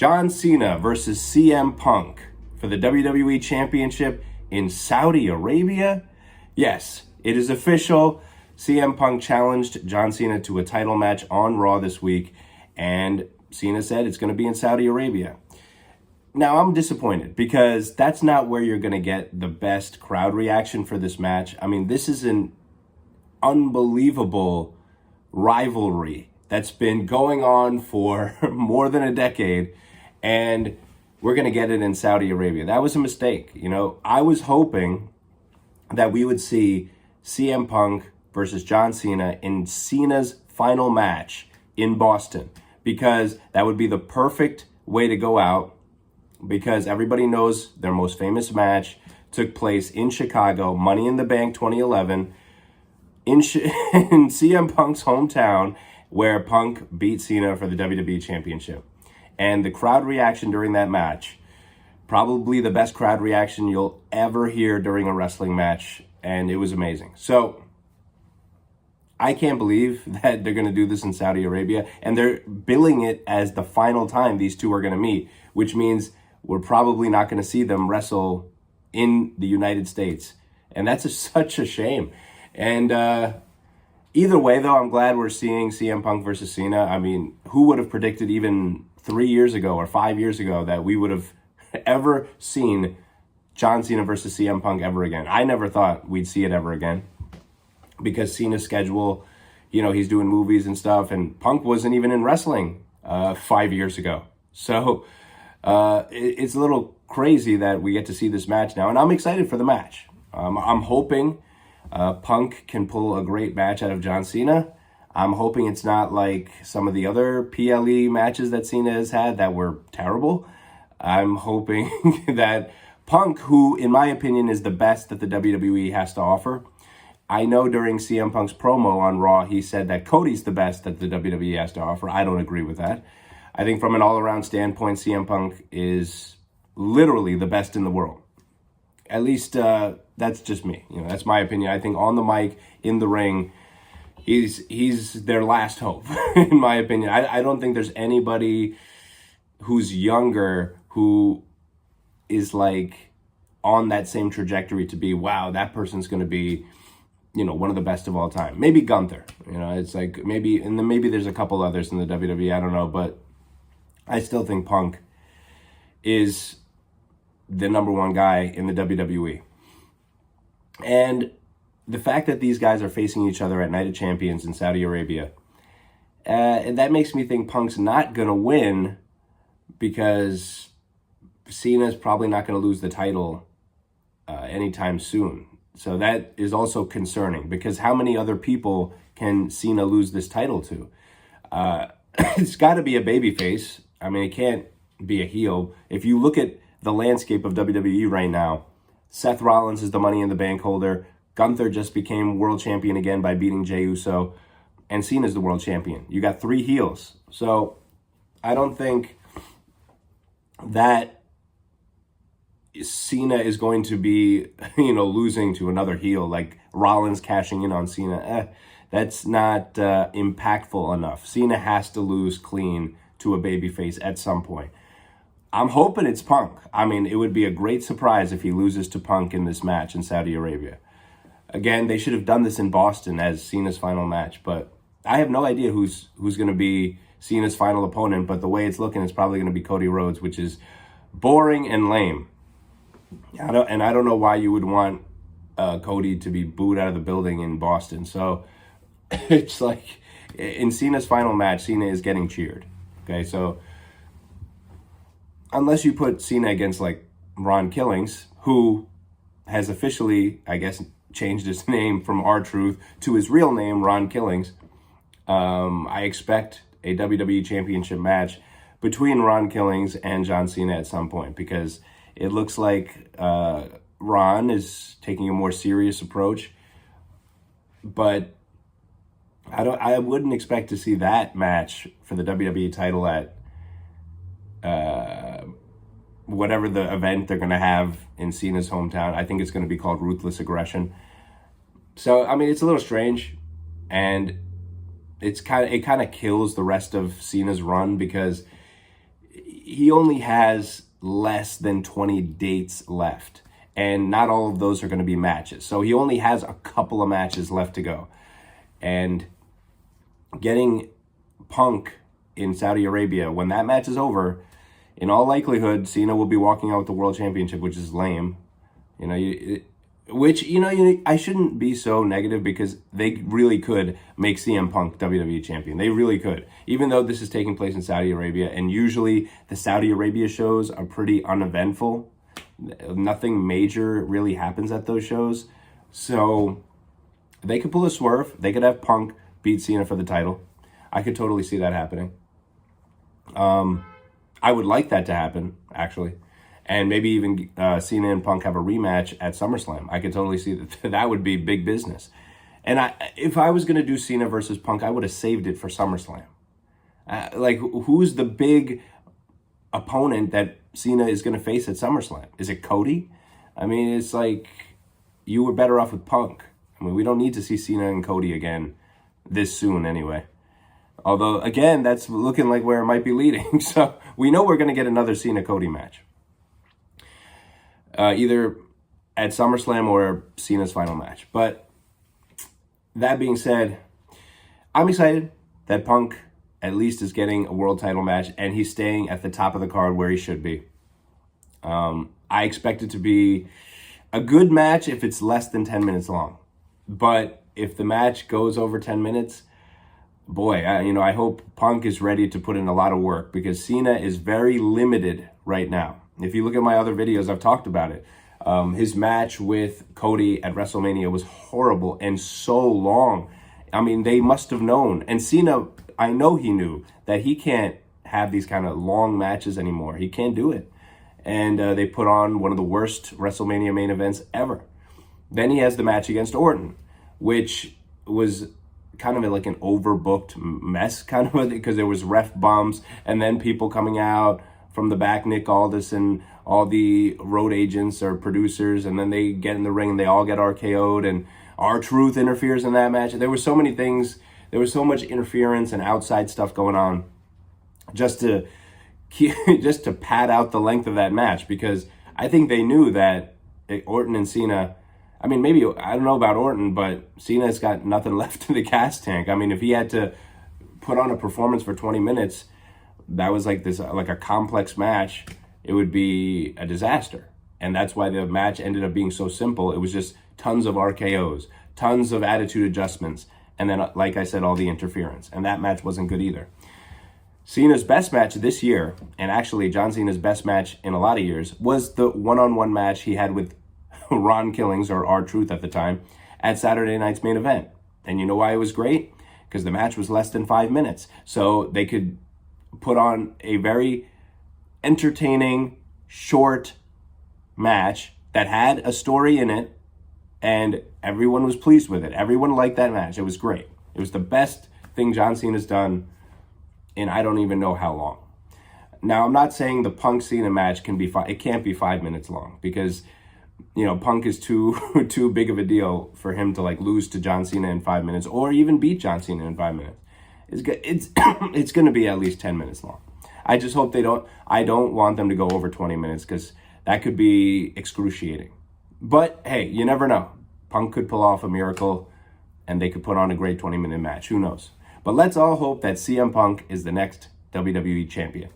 John Cena versus CM Punk for the WWE Championship in Saudi Arabia. Yes, it is official. CM Punk challenged John Cena to a title match on Raw this week, and Cena said it's going to be in Saudi Arabia. Now, I'm disappointed because that's not where you're going to get the best crowd reaction for this match. I mean, this is an unbelievable rivalry that's been going on for more than a decade, and we're going to get it in Saudi Arabia. That was a mistake. You know, I was hoping that we would see CM Punk versus John Cena in Cena's final match in Boston, because that would be the perfect way to go out, because everybody knows their most famous match took place in Chicago, Money in the Bank 2011, in CM Punk's hometown, where Punk beat Cena for the WWE Championship. And the crowd reaction during that match, probably the best crowd reaction you'll ever hear during a wrestling match, and it was amazing. So I can't believe that they're going to do this in Saudi Arabia, and they're billing it as the final time these two are going to meet, which means we're probably not going to see them wrestle in the United States. And that's such a shame. And either way, though, I'm glad we're seeing CM Punk versus Cena. I mean, who would have predicted even 3 years ago or 5 years ago that we would have ever seen John Cena versus CM Punk ever again? I never thought we'd see it ever again, because Cena's schedule, you know, he's doing movies and stuff, and Punk wasn't even in wrestling 5 years ago. So it's a little crazy that we get to see this match now, and I'm excited for the match. I'm hoping Punk can pull a great match out of John Cena. I'm hoping it's not like some of the other PLE matches that Cena has had that were terrible. I'm hoping that Punk, who in my opinion is the best that the WWE has to offer. I know during CM Punk's promo on Raw, he said that Cody's the best that the WWE has to offer. I don't agree with that. I think from an all-around standpoint, CM Punk is literally the best in the world. At least that's just me. You know, that's my opinion. I think on the mic, in the ring, he's their last hope, in my opinion. I don't think there's anybody who's younger who is like on that same trajectory to be, wow, that person's going to be, you know, one of the best of all time. Maybe Gunther. You know, it's like maybe, and then maybe there's a couple others in the WWE. I don't know, but I still think Punk is the number one guy in the WWE. And the fact that these guys are facing each other at Night of Champions in Saudi Arabia, and that makes me think Punk's not going to win, because Cena's probably not going to lose the title anytime soon. So that is also concerning, because how many other people can Cena lose this title to? It's got to be a babyface. I mean, it can't be a heel. If you look at the landscape of WWE right now, Seth Rollins is the Money in the Bank holder. Gunther just became world champion again by beating Jey Uso. And Cena's the world champion. You got 3 heels. So I don't think that Cena is going to be, you know, losing to another heel, like Rollins cashing in on Cena. That's not impactful enough. Cena has to lose clean to a babyface at some point. I'm hoping it's Punk. I mean, it would be a great surprise if he loses to Punk in this match in Saudi Arabia. Again, they should have done this in Boston as Cena's final match, but I have no idea who's going to be Cena's final opponent, but the way it's looking, it's probably going to be Cody Rhodes, which is boring and lame. I don't know why you would want Cody to be booed out of the building in Boston. So it's like in Cena's final match, Cena is getting cheered. Okay, so unless you put Cena against like Ron Killings, who has officially, I guess, changed his name from R-Truth to his real name, Ron Killings, I expect a WWE Championship match between Ron Killings and John Cena at some point, because it looks like Ron is taking a more serious approach, but I wouldn't expect to see that match for the WWE title at whatever the event they're going to have in Cena's hometown. I think it's going to be called Ruthless Aggression. So, I mean, it's a little strange, and it kind of kills the rest of Cena's run, because he only has less than 20 dates left, and not all of those are going to be matches. So he only has a couple of matches left to go. And getting Punk in Saudi Arabia, when that match is over, in all likelihood, Cena will be walking out with the World Championship, which is lame. You know, I shouldn't be so negative, because they really could make CM Punk WWE champion. They really could. Even though this is taking place in Saudi Arabia, and usually the Saudi Arabia shows are pretty uneventful. Nothing major really happens at those shows. So they could pull a swerve. They could have Punk beat Cena for the title. I could totally see that happening. I would like that to happen, actually. And maybe even Cena and Punk have a rematch at SummerSlam. I could totally see that. That would be big business. And if I was going to do Cena versus Punk, I would have saved it for SummerSlam. Like, who's the big opponent that Cena is going to face at SummerSlam? Is it Cody? I mean, it's like, you were better off with Punk. I mean, we don't need to see Cena and Cody again this soon anyway. Although, again, that's looking like where it might be leading. So we know we're going to get another Cena-Cody match. Either at SummerSlam or Cena's final match. But that being said, I'm excited that Punk at least is getting a world title match, and he's staying at the top of the card where he should be. I expect it to be a good match if it's less than 10 minutes long. But if the match goes over 10 minutes, boy, I hope Punk is ready to put in a lot of work, because Cena is very limited right now. If you look at my other videos, I've talked about it. His match with Cody at WrestleMania was horrible and so long. I mean, they must have known. And Cena, I know he knew that he can't have these kind of long matches anymore. He can't do it. And they put on one of the worst WrestleMania main events ever. Then he has the match against Orton, which was kind of like an overbooked mess, kind of, because there was ref bumps and then people coming out from the back, Nick Aldis and all the road agents or producers, and then they get in the ring and they all get RKO'd, and R-Truth interferes in that match. There were so many things. There was so much interference and outside stuff going on just to pad out the length of that match, because I think they knew that Orton and Cena, I mean, maybe, I don't know about Orton, but Cena's got nothing left in the gas tank. I mean, if he had to put on a performance for 20 minutes, that was like a complex match, it would be a disaster. And that's why the match ended up being so simple. It was just tons of RKOs, tons of attitude adjustments, and then, like I said, all the interference. And that match wasn't good either. Cena's best match this year, and actually John Cena's best match in a lot of years, was the one-on-one match he had with Ron Killings, or R-Truth at the time, at Saturday night's main event. And you know why it was great? Because the match was less than 5 minutes. So they could put on a very entertaining, short match that had a story in it, and everyone was pleased with it. Everyone liked that match. It was great. It was the best thing John Cena's done in I don't even know how long. Now, I'm not saying the Punk Cena match it can't be 5 minutes long, because Punk is too big of a deal for him to lose to John Cena in 5 minutes, or even beat John Cena in 5 minutes. It's going to be at least 10 minutes long. I just hope I don't want them to go over 20 minutes, because that could be excruciating. But hey, you never know. Punk could pull off a miracle and they could put on a great 20-minute match. Who knows? But let's all hope that CM Punk is the next WWE champion.